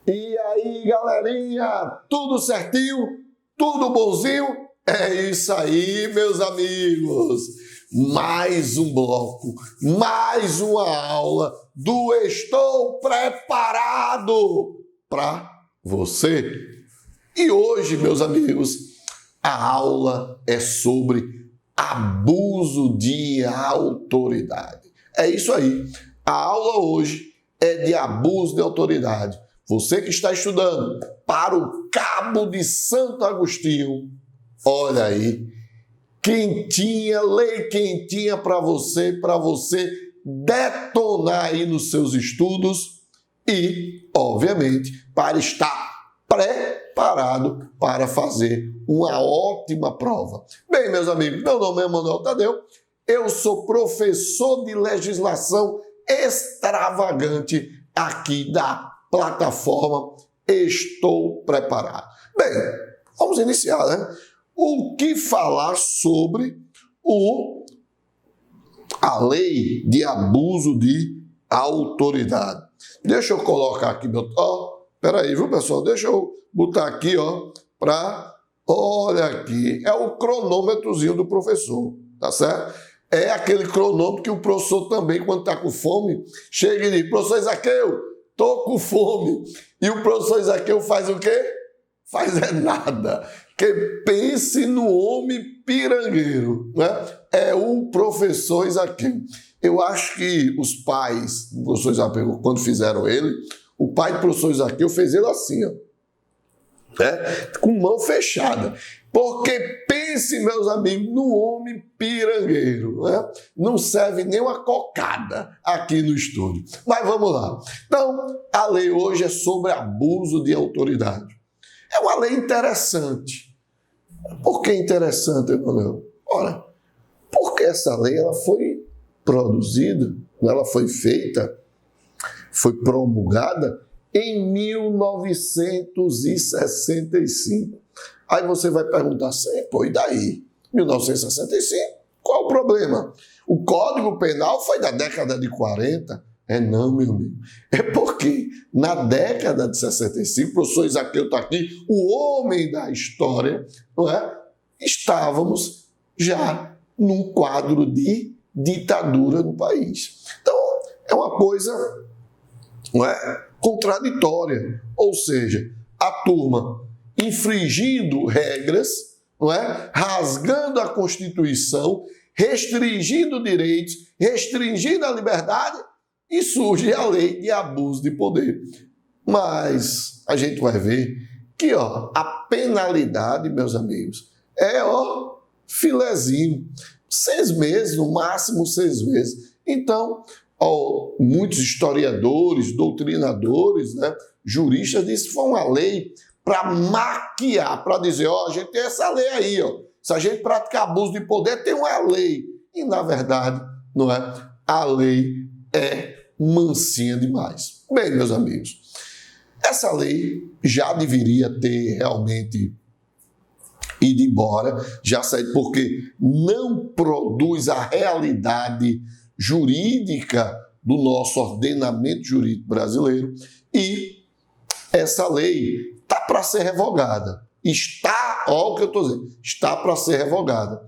E aí, galerinha, tudo certinho? Tudo bonzinho? É isso aí, meus amigos. Mais um bloco, mais uma aula do Estou Preparado para você. E hoje, meus amigos, a aula é sobre abuso de autoridade. É isso aí. A aula hoje é de abuso de autoridade. Você que está estudando para o Cabo de Santo Agostinho, olha aí, quentinha, lei quentinha para você detonar aí nos seus estudos e, obviamente, para estar preparado para fazer uma ótima prova. Bem, meus amigos, meu nome é Manuel Tadeu, eu sou professor de legislação extravagante aqui da plataforma Estou Preparado. Bem, vamos iniciar, né? O que falar sobre a lei de abuso de autoridade? Deixa eu colocar aqui meu... Peraí, viu, pessoal? Deixa eu botar aqui, olha aqui, é o cronômetrozinho do professor, tá certo? É aquele cronômetro que o professor também, quando está com fome, chega e diz: professor Isaqueu, tô com fome. E o professor Isaqueu faz o quê? Faz nada. Que pense no homem pirangueiro, né? É o professor Isaqueu. Eu acho que os pais do professor Isaqueu, quando fizeram ele, o pai do professor Isaqueu fez ele assim, né? Com mão fechada. Porque pense, meus amigos, no homem pirangueiro, né? Não serve nem uma cocada aqui no estúdio. Mas vamos lá. Então, a lei hoje é sobre abuso de autoridade. É uma lei interessante. Por que interessante, Emanuel? Ora, porque essa lei ela foi produzida, ela foi feita, foi promulgada em 1965. Aí você vai perguntar assim, pô, e daí? 1965? Qual o problema? O Código Penal foi da década de 40? Não, meu amigo. É porque na década de 65, o professor Isaqueu está aqui, o homem da história, não é? Estávamos já num quadro de ditadura no país. Então, é uma coisa, não é, contraditória. Ou seja, a turma infringindo regras, não é? Rasgando a Constituição, restringindo direitos, restringindo a liberdade, e surge a lei de abuso de poder. Mas a gente vai ver que a penalidade, meus amigos, é filezinho. 6 meses, no máximo 6 meses. Então, muitos historiadores, doutrinadores, né, juristas dizem que foi uma lei para maquiar, para dizer, a gente tem essa lei aí, se a gente praticar abuso de poder, tem uma lei. E, na verdade, não é? A lei é mansinha demais. Bem, meus amigos, essa lei já deveria ter realmente ido embora, já saiu, porque não produz a realidade jurídica do nosso ordenamento jurídico brasileiro e essa lei está para ser revogada. Olha o que eu estou dizendo, está para ser revogada.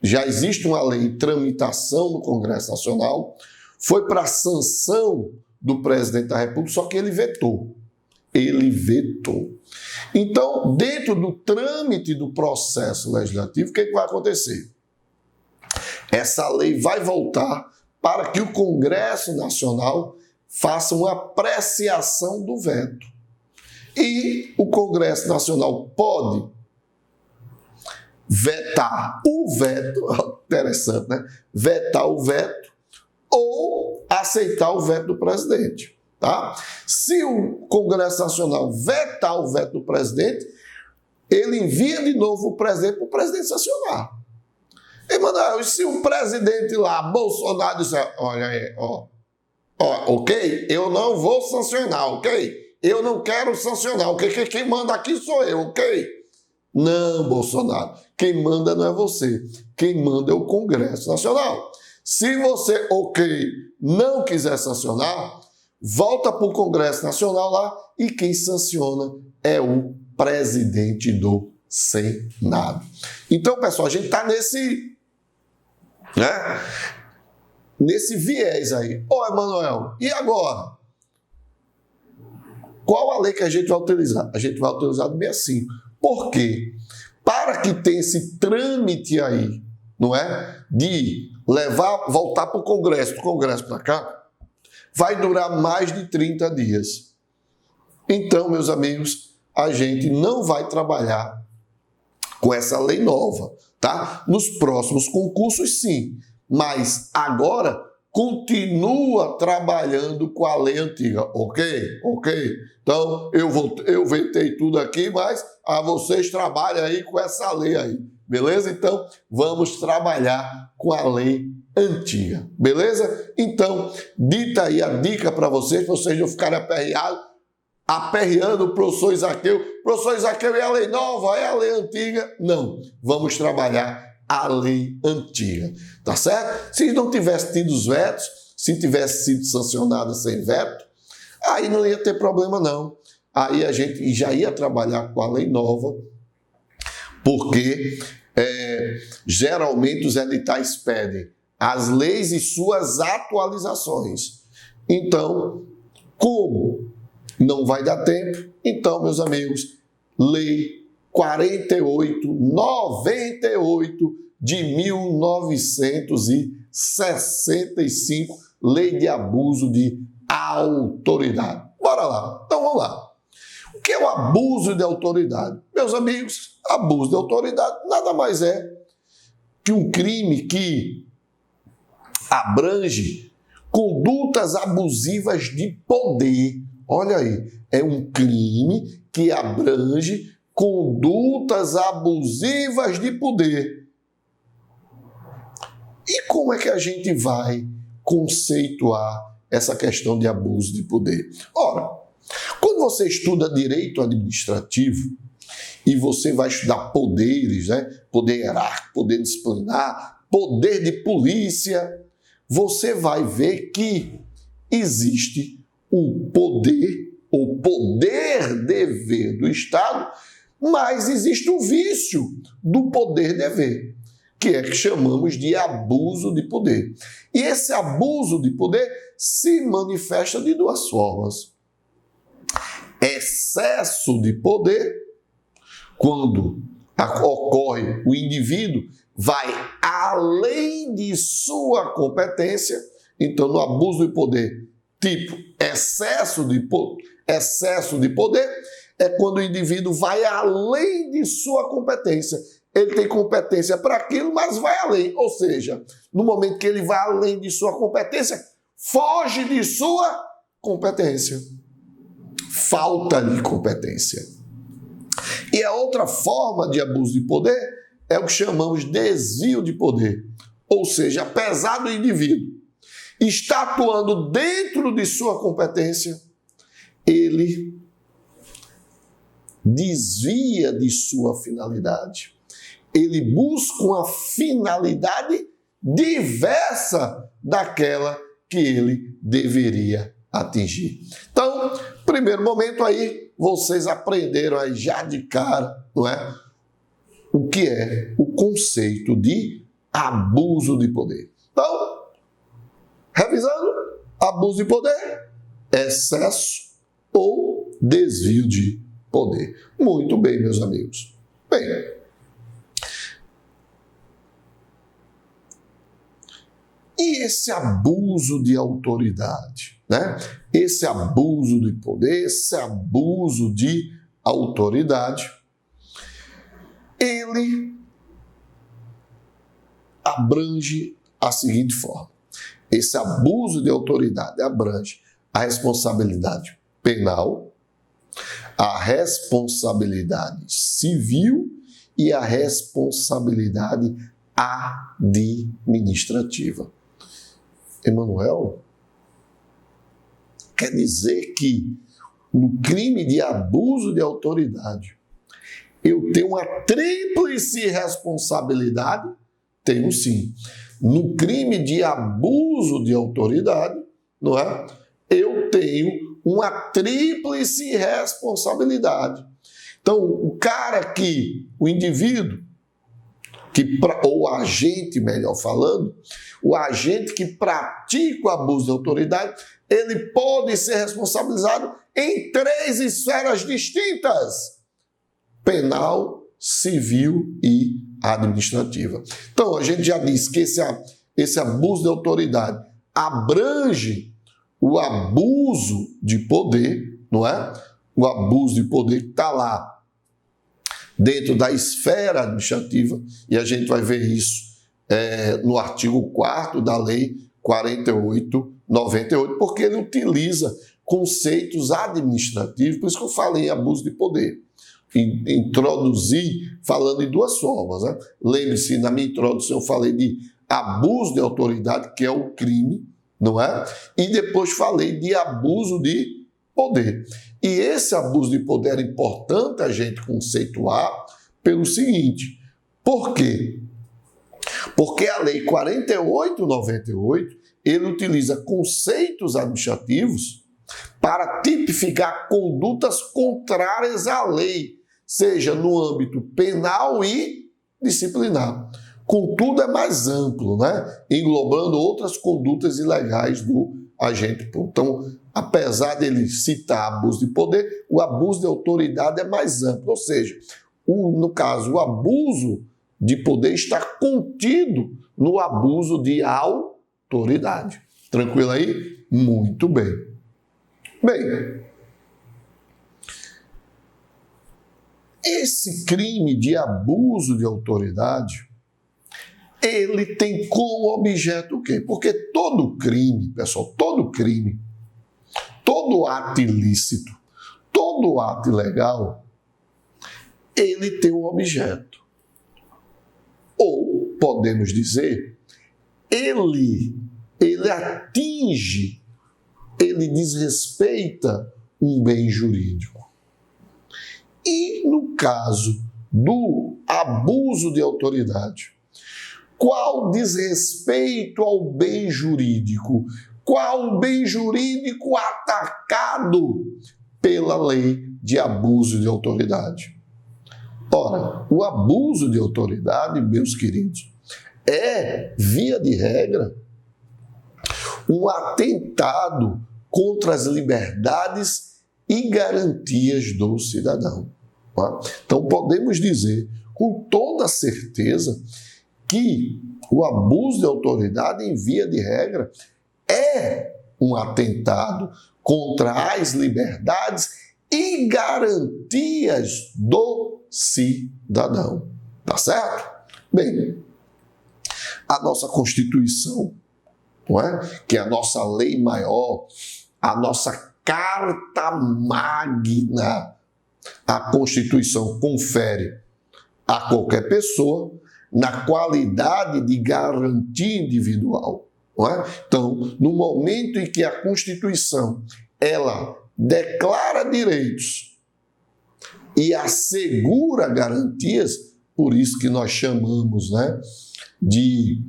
Já existe uma lei em tramitação no Congresso Nacional, foi para a sanção do presidente da República, só que ele vetou. Ele vetou. Então, dentro do trâmite do processo legislativo, o que vai acontecer? Essa lei vai voltar para que o Congresso Nacional faça uma apreciação do veto. E o Congresso Nacional pode vetar o veto, interessante, né? Vetar o veto ou aceitar o veto do presidente. Tá? Se o Congresso Nacional vetar o veto do presidente, ele envia de novo o presidente para o presidente sancionar. Emanuel, e se o presidente lá, Bolsonaro, disser, olha aí, ok, eu não vou sancionar, ok? Eu não quero sancionar, ok? Quem manda aqui sou eu, ok? Não, Bolsonaro, quem manda não é você, quem manda é o Congresso Nacional. Se você, não quiser sancionar, volta para o Congresso Nacional lá e quem sanciona é o presidente do Senado. Então, pessoal, a gente está nesse viés aí. Ô, Emanuel, e agora? Qual a lei que a gente vai utilizar? A gente vai utilizar do 65. Por quê? Para que tenha esse trâmite aí, não é? De voltar para o Congresso, do Congresso para cá, vai durar mais de 30 dias. Então, meus amigos, a gente não vai trabalhar com essa lei nova, tá? Nos próximos concursos, sim. Mas agora continua trabalhando com a lei antiga, ok? Então, eu vetei tudo aqui, mas vocês trabalham aí com essa lei aí, beleza? Então, vamos trabalhar com a lei antiga, beleza? Então, dita aí a dica para vocês não ficarem aperreando o professor Isaqueu. Professor Isaqueu, é a lei nova, é a lei antiga? Não, vamos trabalhar a lei antiga, tá certo? Se não tivesse tido os vetos, se tivesse sido sancionada sem veto, aí não ia ter problema não. Aí a gente já ia trabalhar com a lei nova, porque geralmente os editais pedem as leis e suas atualizações. Então, como não vai dar tempo, então, meus amigos, Lei 4898 de 1965, Lei de Abuso de Autoridade. Bora lá. Então, vamos lá. O que é o abuso de autoridade? Meus amigos, abuso de autoridade nada mais é que um crime que abrange condutas abusivas de poder. Olha aí, é um crime que abrange condutas abusivas de poder. E como é que a gente vai conceituar essa questão de abuso de poder? Ora, quando você estuda direito administrativo e você vai estudar poderes, né? Poder hierárquico, poder disciplinar, poder de polícia, você vai ver que existe o poder-dever do Estado, mas existe o vício do poder-dever, que é que chamamos de abuso de poder. E esse abuso de poder se manifesta de duas formas. Excesso de poder, quando ocorre o indivíduo vai além de sua competência. Então, no abuso de poder, tipo excesso de poder, é quando o indivíduo vai além de sua competência. Ele tem competência para aquilo, mas vai além. Ou seja, no momento que ele vai além de sua competência, foge de sua competência. Falta de competência. E a outra forma de abuso de poder é o que chamamos de desvio de poder. Ou seja, apesar do indivíduo estar atuando dentro de sua competência, ele desvia de sua finalidade. Ele busca uma finalidade diversa daquela que ele deveria atingir. Então, primeiro momento aí, vocês aprenderam aí já de cara, não é? O que é o conceito de abuso de poder. Então, revisando, abuso de poder, excesso ou desvio de poder. Muito bem, meus amigos. Bem, e esse abuso de autoridade, né? Esse abuso de poder, esse abuso de autoridade, ele abrange a seguinte forma. Esse abuso de autoridade abrange a responsabilidade penal, a responsabilidade civil e a responsabilidade administrativa. Emanuel, quer dizer que no crime de abuso de autoridade eu tenho uma tríplice responsabilidade? Tenho sim. no crime de abuso de autoridade, não é? Eu tenho uma tríplice responsabilidade. Então, o indivíduo, ou o agente, melhor falando, o agente que pratica o abuso de autoridade, ele pode ser responsabilizado em 3 esferas distintas: penal, civil e administrativa. Então, a gente já disse que esse abuso de autoridade abrange o abuso de poder, não é? O abuso de poder que está lá dentro da esfera administrativa, e a gente vai ver isso no artigo 4º da Lei 48/98, porque ele utiliza conceitos administrativos, por isso que eu falei em abuso de poder. Introduzi falando em 2 formas, né? Lembre-se, na minha introdução eu falei de abuso de autoridade, que é o crime, não é? E depois falei de abuso de poder. E esse abuso de poder é importante a gente conceituar pelo seguinte: por quê? Porque a Lei 48/98, ele utiliza conceitos administrativos para tipificar condutas contrárias à lei, seja no âmbito penal e disciplinar. Contudo, é mais amplo, né? Englobando outras condutas ilegais do agente público. Então, apesar dele citar abuso de poder, o abuso de autoridade é mais amplo, ou seja, no caso, o abuso de poder está contido no abuso de autoridade. Tranquilo aí? Muito bem. Bem, esse crime de abuso de autoridade, ele tem como objeto o quê? Porque todo crime, pessoal, todo crime, todo ato ilícito, todo ato ilegal, ele tem um objeto. Ou, podemos dizer, ele atinge, ele desrespeita um bem jurídico. E no caso do abuso de autoridade, qual desrespeito ao bem jurídico? Qual bem jurídico atacado pela lei de abuso de autoridade? Ora, o abuso de autoridade, meus queridos, é, via de regra, um atentado contra as liberdades e garantias do cidadão. Então, podemos dizer com toda certeza que o abuso de autoridade, em via de regra, é um atentado contra as liberdades e garantias do cidadão. Tá certo? Bem, a nossa Constituição, não é? Que é a nossa lei maior, a nossa Carta Magna, a Constituição confere a qualquer pessoa na qualidade de garantia individual. Não é? Então, no momento em que a Constituição ela declara direitos e assegura garantias, por isso que nós chamamos, né, de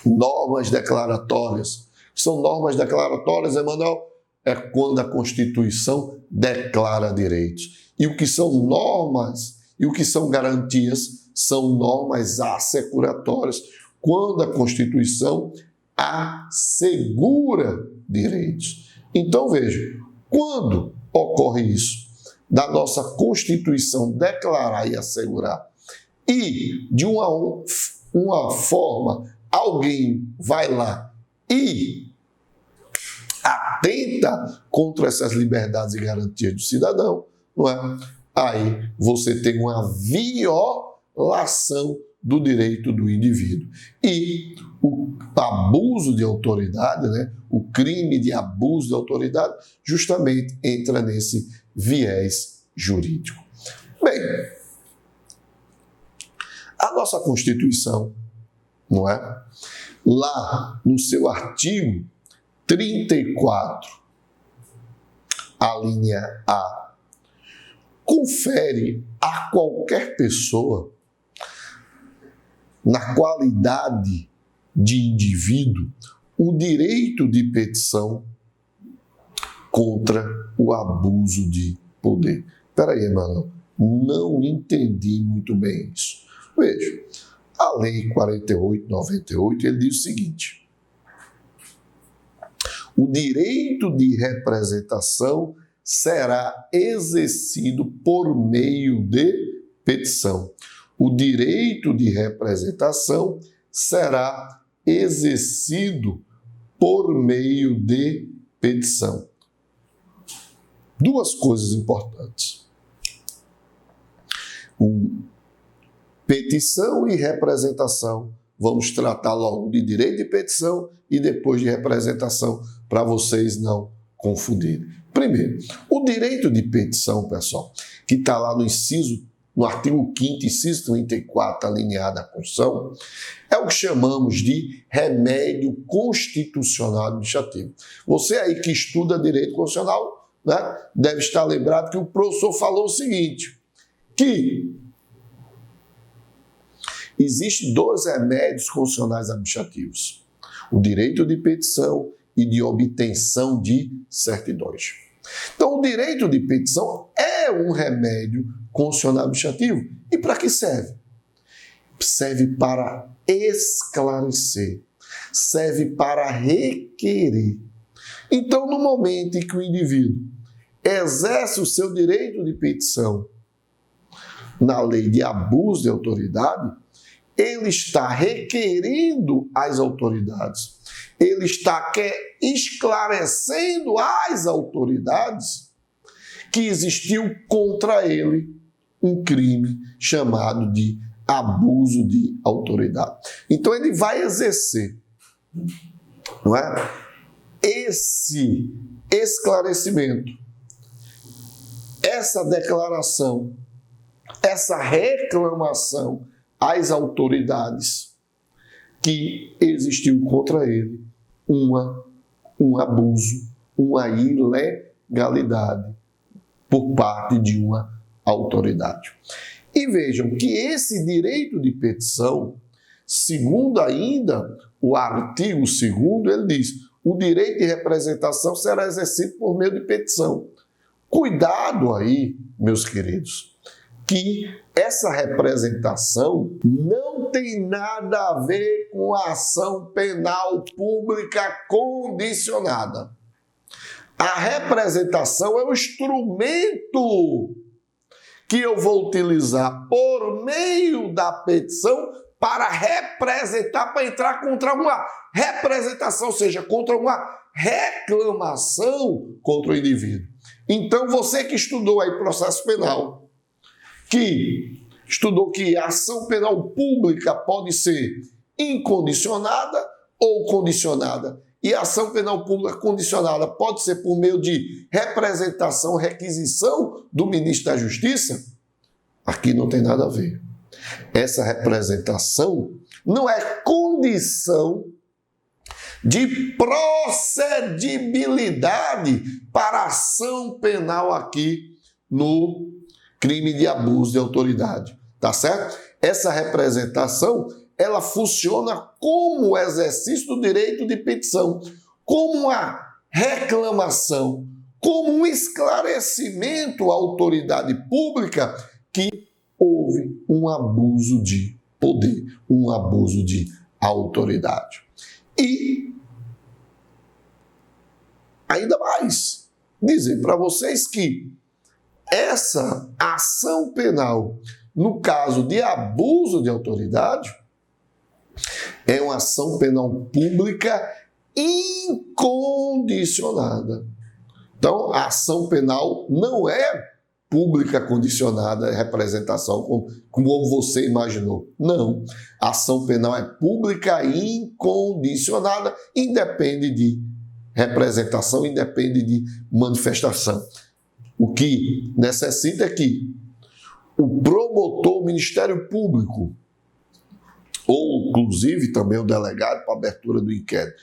normas declaratórias. São normas declaratórias, Emanuel, é quando a Constituição declara direitos. E o que são normas e o que são garantias são normas assecuratórias, quando a Constituição assegura direitos. Então, veja, quando ocorre isso, da nossa Constituição declarar e assegurar, e de uma forma alguém vai lá e atenta contra essas liberdades e garantias do cidadão, não é? Aí você tem uma violação do direito do indivíduo. E o abuso de autoridade, né, o crime de abuso de autoridade, justamente entra nesse viés jurídico. Bem, a nossa Constituição, não é? Lá no seu artigo 34, a linha A, confere a qualquer pessoa, na qualidade de indivíduo o direito de petição contra o abuso de poder. Espera aí, Emanuel, não entendi muito bem isso. Veja, a Lei 48/98, ele diz o seguinte: o direito de representação será exercido por meio de petição. O direito de representação será exercido por meio de petição. Duas coisas importantes. Petição e representação. Vamos tratar logo de direito de petição e depois de representação, para vocês não confundirem. Primeiro, o direito de petição, pessoal, que está lá no artigo 5º, inciso 34, alineado à Constituição, é o que chamamos de remédio constitucional administrativo. Você aí que estuda direito constitucional, né, deve estar lembrado que o professor falou o seguinte, que existem dois remédios constitucionais administrativos: o direito de petição e de obtenção de certidões. Então, o direito de petição é um remédio constitucional administrativo. E para que serve? Serve para esclarecer, serve para requerer. Então, no momento em que o indivíduo exerce o seu direito de petição na lei de abuso de autoridade, ele está requerendo às autoridades, ele está esclarecendo às autoridades que existiu contra ele um crime chamado de abuso de autoridade. Então ele vai exercer, não é, esse esclarecimento, essa declaração, essa reclamação às autoridades que existiu contra ele um abuso, uma ilegalidade por parte de uma autoridade. E vejam que esse direito de petição, segundo ainda o artigo 2º, ele diz: o direito de representação será exercido por meio de petição. Cuidado aí, meus queridos, que essa representação não tem nada a ver com a ação penal pública condicionada. A representação é o instrumento que eu vou utilizar por meio da petição para representar, para entrar contra uma representação, ou seja, contra uma reclamação contra o indivíduo. Então, você que estudou aí processo penal, que estudou que a ação penal pública pode ser incondicionada ou condicionada, e a ação penal pública condicionada pode ser por meio de representação, requisição do ministro da Justiça, aqui não tem nada a ver. Essa representação não é condição de procedibilidade para a ação penal aqui no crime de abuso de autoridade, tá certo? Essa representação, ela funciona como o exercício do direito de petição, como uma reclamação, como um esclarecimento à autoridade pública que houve um abuso de poder, um abuso de autoridade. E ainda mais, dizer para vocês que essa ação penal, no caso de abuso de autoridade, é uma ação penal pública incondicionada. Então, a ação penal não é pública condicionada, representação, como você imaginou. Não. A ação penal é pública incondicionada, independe de representação, independe de manifestação. O que necessita é que o promotor, o Ministério Público, ou inclusive também o delegado para abertura do inquérito,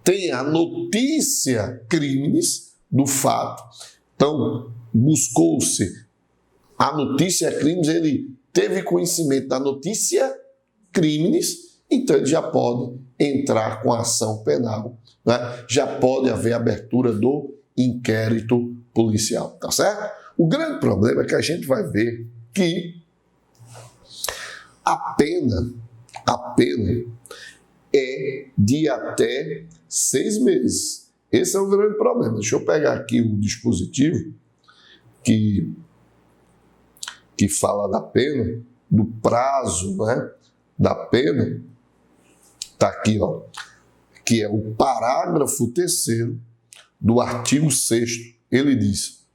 tenha a notícia crimes do fato. Então, buscou-se a notícia crimes, ele teve conhecimento da notícia crimes então ele já pode entrar com a ação penal, né? Já pode haver abertura do inquérito policial, tá certo? O grande problema é que a gente vai ver que a pena é de até 6 meses. Esse é o grande problema. Deixa eu pegar aqui o dispositivo que fala da pena, do prazo, né, da pena. Está aqui, ó, que é o parágrafo 3º do artigo 6º. Ele diz: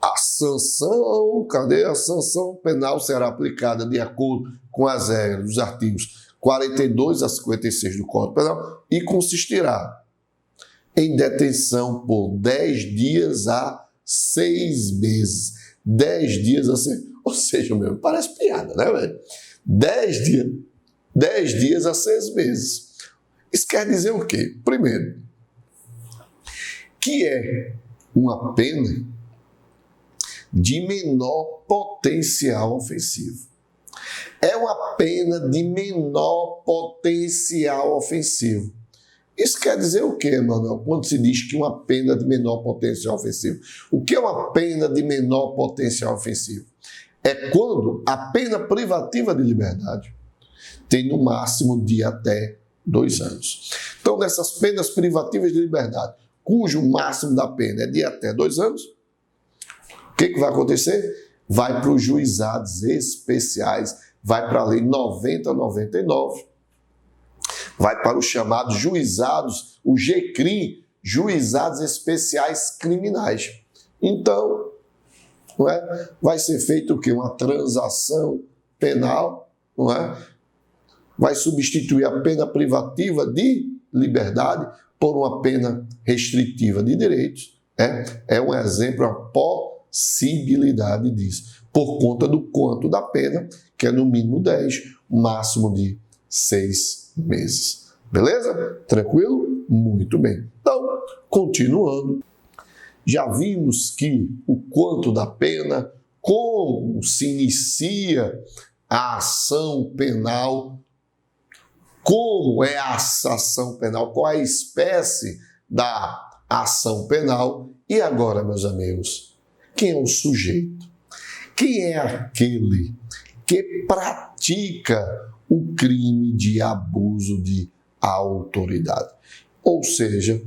a sanção, cadê a sanção penal será aplicada de acordo com as regras dos artigos 42 a 56 do Código Penal e consistirá em detenção por 10 dias a 6 meses. 10 dias a 6 meses. Ou seja, meu, parece piada, né, velho? 10 dias a 6 meses. Isso quer dizer o quê? Primeiro, que é uma pena de menor potencial ofensivo. É uma pena de menor potencial ofensivo. Isso quer dizer o quê, Manuel? Quando se diz que uma pena de menor potencial ofensivo. O que é uma pena de menor potencial ofensivo? É quando a pena privativa de liberdade tem no máximo de até 2 anos. Então, nessas penas privativas de liberdade, cujo máximo da pena é de até 2 anos, o que vai acontecer? Vai para os juizados especiais, vai para a Lei 9099, vai para os chamados juizados, o GCRIM, Juizados Especiais Criminais. Então, não é? Vai ser feito o quê? Uma transação penal, não é? Vai substituir a pena privativa de liberdade por uma pena restritiva de direitos. É um exemplo, uma possibilidade disso, por conta do quanto da pena, que é no mínimo 10, máximo de 6 meses. Beleza? Tranquilo? Muito bem. Então, continuando, já vimos que o quanto da pena, como se inicia a ação penal, como é a ação penal, qual é a espécie da ação penal. E agora, meus amigos, quem é o sujeito? Quem é aquele que pratica o crime de abuso de autoridade? Ou seja,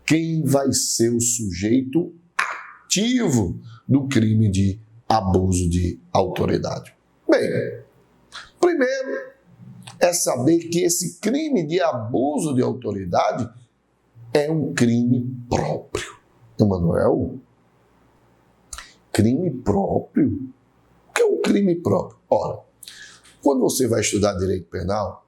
quem vai ser o sujeito ativo do crime de abuso de autoridade? Bem, primeiro é saber que esse crime de abuso de autoridade é um crime próprio. Emanuel, crime próprio? O que é um crime próprio? Ora, quando você vai estudar direito penal,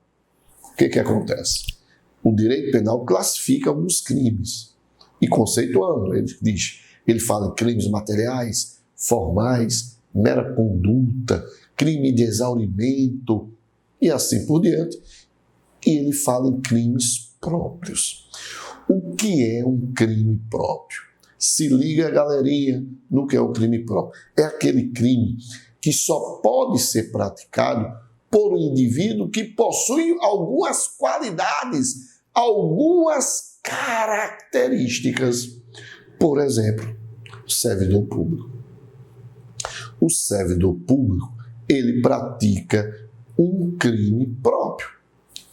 o que acontece? O direito penal classifica alguns crimes e conceituando, ele fala em crimes materiais, formais, mera conduta, crime de exaurimento e assim por diante. E ele fala em crimes próprios. O que é um crime próprio? Se liga, galerinha, no que é o crime próprio. É aquele crime que só pode ser praticado por um indivíduo que possui algumas qualidades, algumas características. Por exemplo, o servidor público. O servidor público, ele pratica um crime próprio.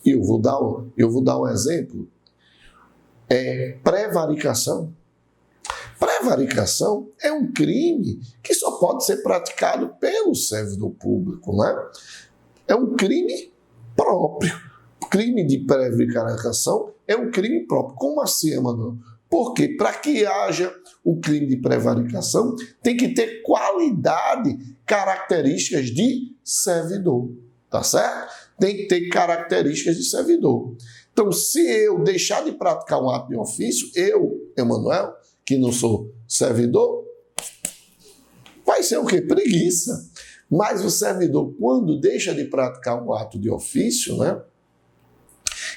E eu vou dar um exemplo. Prevaricação. Prevaricação é um crime que só pode ser praticado pelo servidor público, né? É um crime próprio. O crime de prevaricação é um crime próprio. Como assim, Emanuel? Porque para que haja o crime de prevaricação, tem que ter qualidade, características de servidor, tá certo? Tem que ter características de servidor. Então, se eu deixar de praticar um ato de ofício, eu, Emanuel, que não sou servidor, vai ser o quê? Preguiça. Mas o servidor, quando deixa de praticar um ato de ofício, né?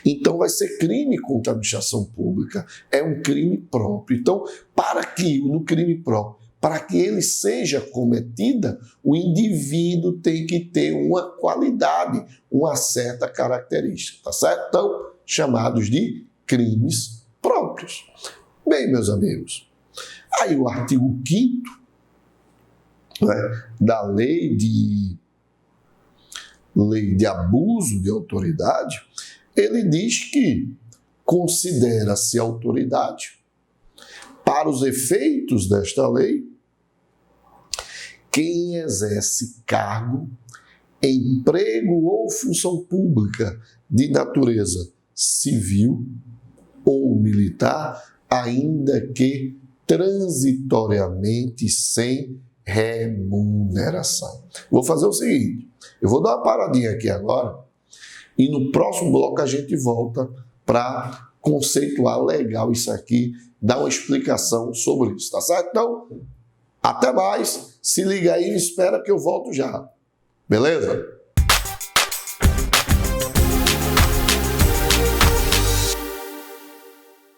Então vai ser crime contra a administração pública. É um crime próprio. Então, para que no crime próprio, para que ele seja cometida, o indivíduo tem que ter uma qualidade, uma certa característica, tá certo? Então, chamados de crimes próprios. Bem, meus amigos, aí o artigo 5º, né, da lei de abuso de autoridade, ele diz que considera-se autoridade, para os efeitos desta lei, quem exerce cargo, emprego ou função pública de natureza civil ou militar, ainda que transitoriamente sem remuneração. Vou fazer o seguinte, eu vou dar uma paradinha aqui agora e no próximo bloco a gente volta para conceituar legal isso aqui, dar uma explicação sobre isso, tá certo? Então, até mais, se liga aí e espera que eu volto já, beleza?